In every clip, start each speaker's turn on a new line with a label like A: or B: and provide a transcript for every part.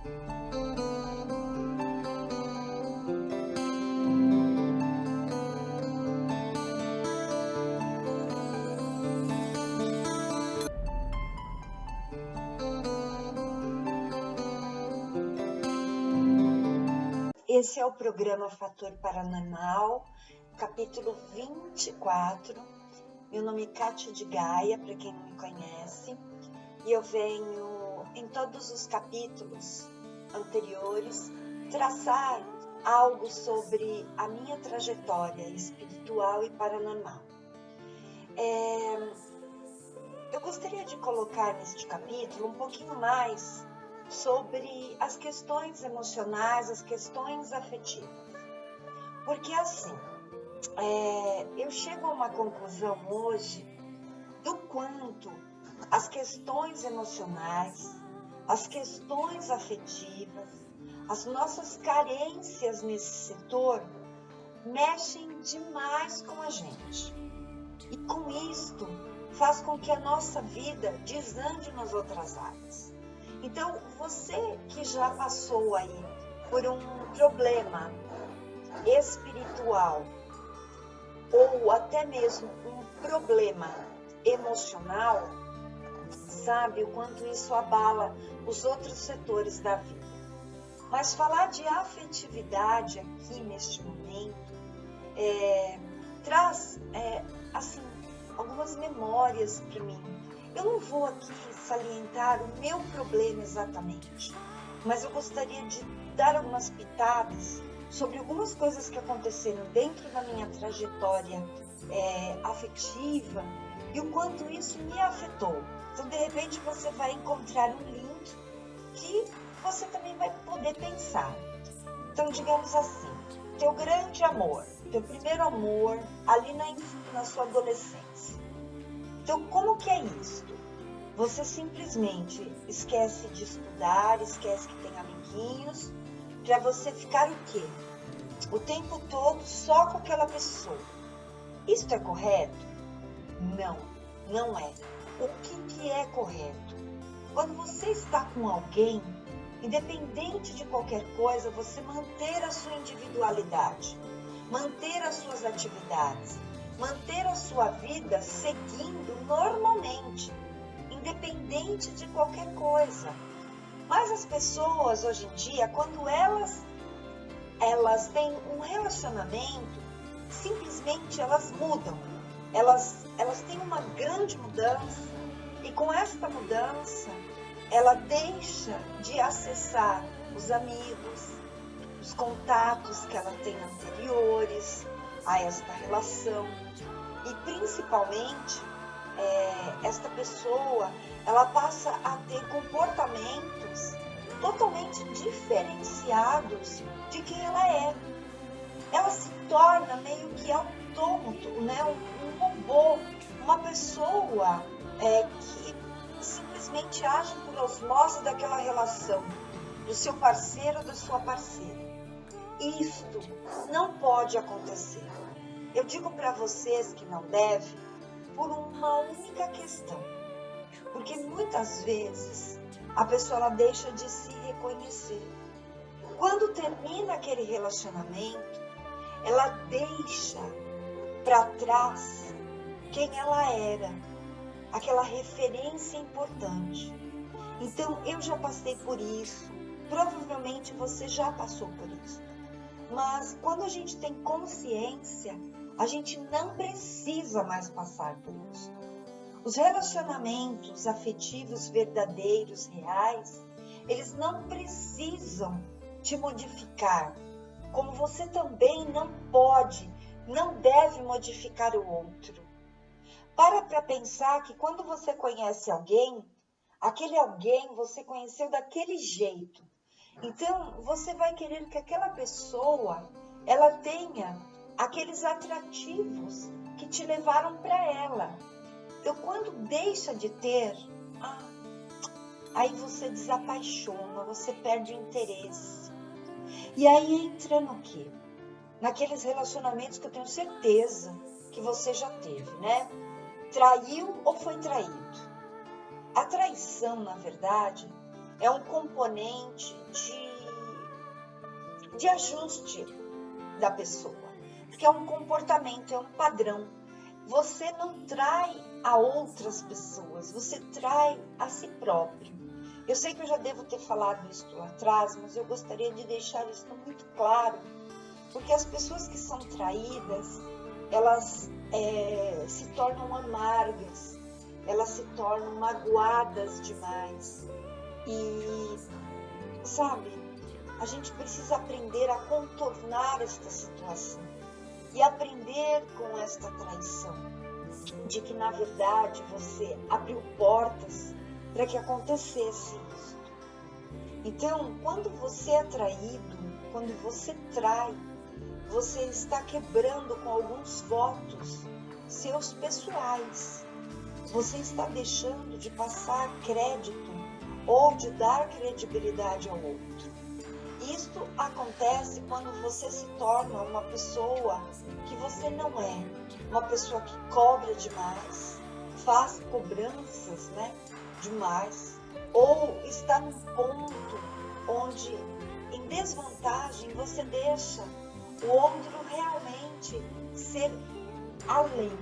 A: Esse é o programa Fator Paranormal, capítulo 24. Meu nome é Kátia de Gaia, para quem não me conhece, e eu venho em todos os capítulos anteriores traçar algo sobre a minha trajetória espiritual e paranormal. Eu gostaria de colocar neste capítulo um pouquinho mais sobre as questões emocionais, as questões afetivas. Porque assim, eu chego a uma conclusão hoje do quanto as questões emocionais, as questões afetivas, as nossas carências nesse setor mexem demais com a gente. E com isto faz com que a nossa vida desande nas outras áreas. Então, você que já passou aí por um problema espiritual ou até mesmo um problema emocional, sabe o quanto isso abala os outros setores da vida. Mas falar de afetividade aqui neste momento traz assim, algumas memórias para mim. Eu não vou aqui salientar o meu problema exatamente, mas eu gostaria de dar algumas pitadas sobre algumas coisas que aconteceram dentro da minha trajetória afetiva e o quanto isso me afetou. Então, de repente, você vai encontrar um link que você também vai poder pensar. Então, digamos assim, teu grande amor, teu primeiro amor, ali na sua adolescência. Então, como que é isto? Você simplesmente esquece de estudar, esquece que tem amiguinhos, para você ficar o quê? O tempo todo só com aquela pessoa. Isto é correto? Não, não é. O que é correto? Quando você está com alguém, independente de qualquer coisa, você manter a sua individualidade, manter as suas atividades, manter a sua vida seguindo normalmente, independente de qualquer coisa. Mas as pessoas hoje em dia, quando elas têm um relacionamento, simplesmente elas mudam. Elas têm uma grande mudança e com esta mudança, ela deixa de acessar os amigos, os contatos que ela tem anteriores a esta relação. E principalmente, esta pessoa, ela passa a ter comportamentos totalmente diferenciados de quem ela é. Ela se torna meio que autômato, né? Um robô, uma pessoa que simplesmente age por osmose daquela relação, do seu parceiro ou da sua parceira. Isto não pode acontecer. Eu digo para vocês que não deve por uma única questão. Porque muitas vezes a pessoa ela deixa de se reconhecer. Quando termina aquele relacionamento, ela deixa para trás quem ela era, aquela referência importante. Então, eu já passei por isso, provavelmente você já passou por isso. Mas quando a gente tem consciência, a gente não precisa mais passar por isso. Os relacionamentos afetivos verdadeiros, reais, eles não precisam te modificar, como você também não pode, não deve modificar o outro. Para pensar que quando você conhece alguém, aquele alguém você conheceu daquele jeito. Então, você vai querer que aquela pessoa, ela tenha aqueles atrativos que te levaram para ela. Então, quando deixa de ter, aí você desapaixona, você perde o interesse. E aí entra no quê? Naqueles relacionamentos que eu tenho certeza que você já teve, né? Traiu ou foi traído? A traição, na verdade, é um componente de ajuste da pessoa, porque é um comportamento, é um padrão. Você não trai a outras pessoas, você trai a si próprio. Eu sei que eu já devo ter falado isso lá atrás, mas eu gostaria de deixar isso muito claro, porque as pessoas que são traídas, elas se tornam amargas, elas se tornam magoadas demais. E, sabe, a gente precisa aprender a contornar esta situação e aprender com esta traição, de que na verdade você abriu portas para que acontecesse isso. Então, quando você é traído, quando você trai, você está quebrando com alguns votos seus pessoais. Você está deixando de passar crédito ou de dar credibilidade ao outro. Isto acontece quando você se torna uma pessoa que você não é. Uma pessoa que cobra demais, faz cobranças, demais, ou está num ponto onde, em desvantagem, você deixa o outro realmente ser além,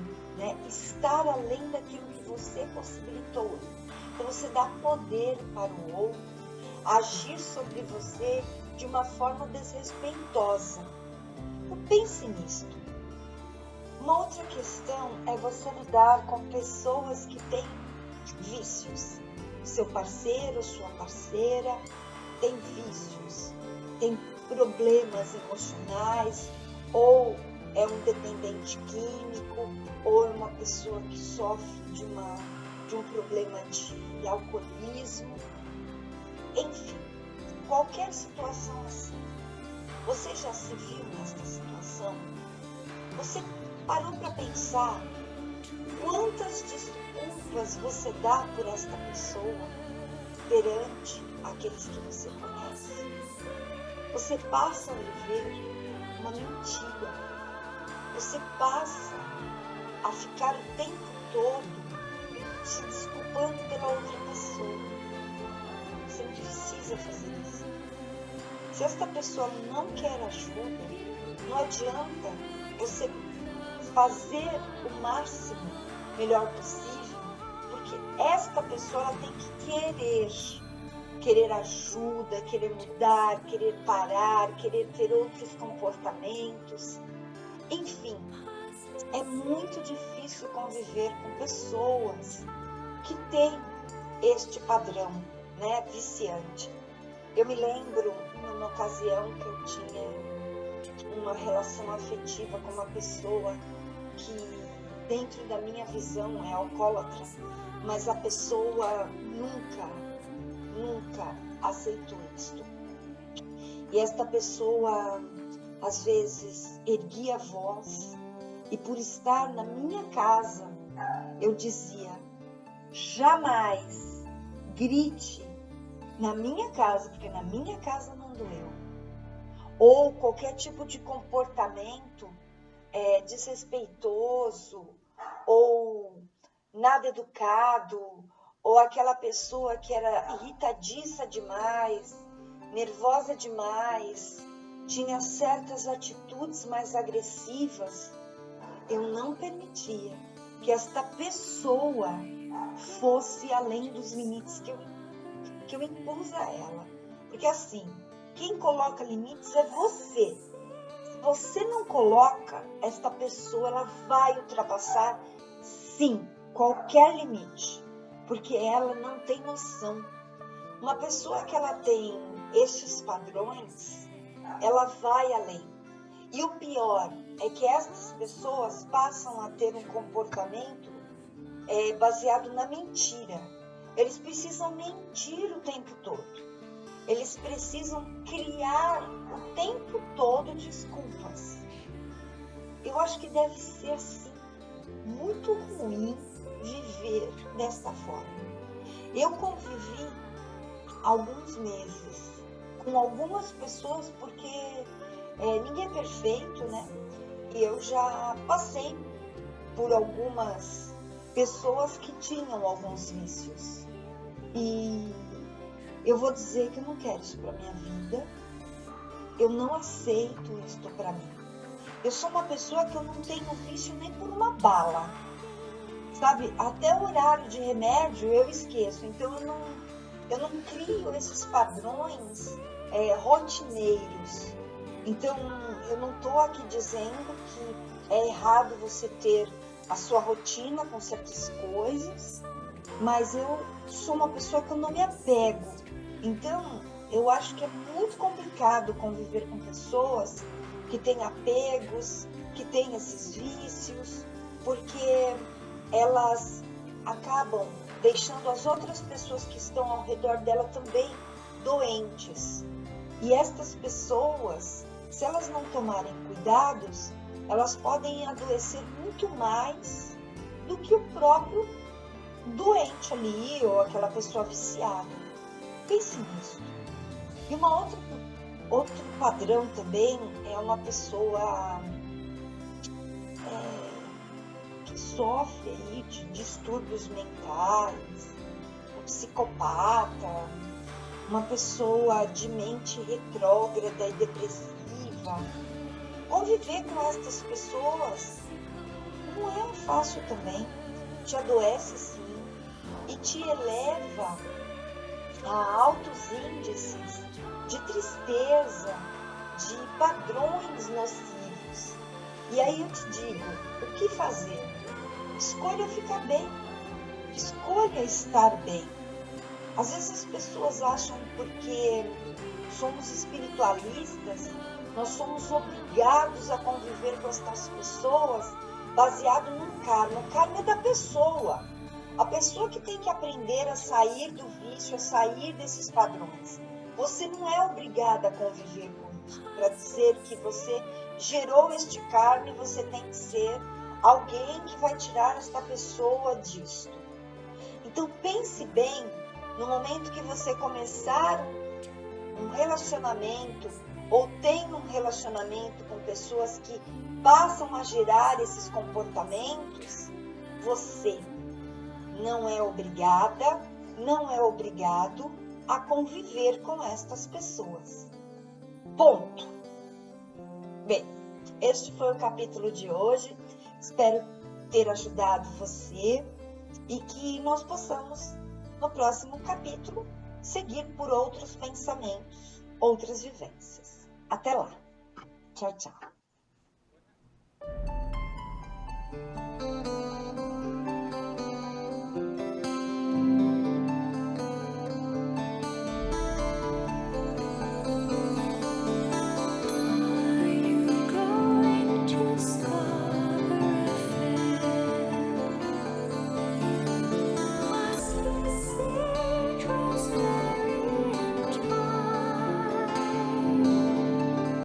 A: estar além daquilo que você possibilitou. Então você dá poder para o outro agir sobre você de uma forma desrespeitosa. Então, pense nisto. Uma outra questão é você lidar com pessoas que têm vícios. Seu parceiro, sua parceira tem vícios, tem problemas emocionais, ou é um dependente químico, ou é uma pessoa que sofre de um problema de alcoolismo. Enfim, qualquer situação assim. Você já se viu nesta situação? Você parou para pensar quantas desculpas você dá por esta pessoa perante aqueles que você conhece? Você passa a viver uma mentira. Você passa a ficar o tempo todo se desculpando pela outra pessoa. Você não precisa fazer isso. Se esta pessoa não quer ajuda, não adianta você fazer o máximo melhor possível, porque esta pessoa ela tem que querer ajuda, querer mudar, querer parar, querer ter outros comportamentos. Enfim, é muito difícil conviver com pessoas que têm este padrão, viciante. Eu me lembro numa ocasião que eu tinha uma relação afetiva com uma pessoa que, dentro da minha visão, é alcoólatra, mas a pessoa nunca aceitou isto. E esta pessoa, às vezes, erguia a voz, e por estar na minha casa, eu dizia: jamais grite na minha casa, porque na minha casa mando eu. Ou qualquer tipo de comportamento desrespeitoso, ou nada educado, ou aquela pessoa que era irritadiça demais, nervosa demais, tinha certas atitudes mais agressivas. Eu não permitia que esta pessoa fosse além dos limites que eu impus a ela. Porque assim, quem coloca limites é você. Se você não coloca, esta pessoa ela vai ultrapassar, sim, qualquer limite. Porque ela não tem noção. Uma pessoa que ela tem estes padrões, ela vai além. E o pior é que essas pessoas passam a ter um comportamento baseado na mentira. Eles precisam mentir o tempo todo. Eles precisam criar o tempo todo desculpas. Eu acho que deve ser assim, muito ruim viver desta forma. Eu convivi alguns meses com algumas pessoas, porque ninguém é perfeito, E eu já passei por algumas pessoas que tinham alguns vícios. E eu vou dizer que eu não quero isso para minha vida, eu não aceito isto para mim. Eu sou uma pessoa que eu não tenho vício nem por uma bala, sabe? Até o horário de remédio eu esqueço, então eu não crio esses padrões rotineiros. Então, eu não estou aqui dizendo que é errado você ter a sua rotina com certas coisas, mas eu sou uma pessoa que eu não me apego. Então, eu acho que é muito complicado conviver com pessoas que têm apegos, que têm esses vícios, porque elas acabam deixando as outras pessoas que estão ao redor dela também doentes. E estas pessoas, se elas não tomarem cuidados, elas podem adoecer muito mais do que o próprio doente ali ou aquela pessoa viciada. Pense nisso. E outro padrão também é uma pessoa que sofre aí de distúrbios mentais, um psicopata, uma pessoa de mente retrógrada e depressiva. Conviver com estas pessoas não é fácil também. Te adoece sim e te eleva a altos índices de tristeza, de padrões nocivos. E aí eu te digo, o que fazer? Escolha ficar bem, escolha estar bem. Às vezes as pessoas acham porque somos espiritualistas, nós somos obrigados a conviver com estas pessoas baseado no karma. O karma é da pessoa. A pessoa que tem que aprender a sair do vício, a sair desses padrões. Você não é obrigada a conviver com isso, para dizer que você gerou este karma e você tem que ser alguém que vai tirar esta pessoa disto. Então pense bem, no momento que você começar um relacionamento ou tem um relacionamento com pessoas que passam a gerar esses comportamentos, você não é obrigada, não é obrigado a conviver com estas pessoas. Ponto. Bem, este foi o capítulo de hoje. Espero ter ajudado você e que nós possamos, no próximo capítulo, seguir por outros pensamentos, outras vivências. Até lá. Tchau, tchau.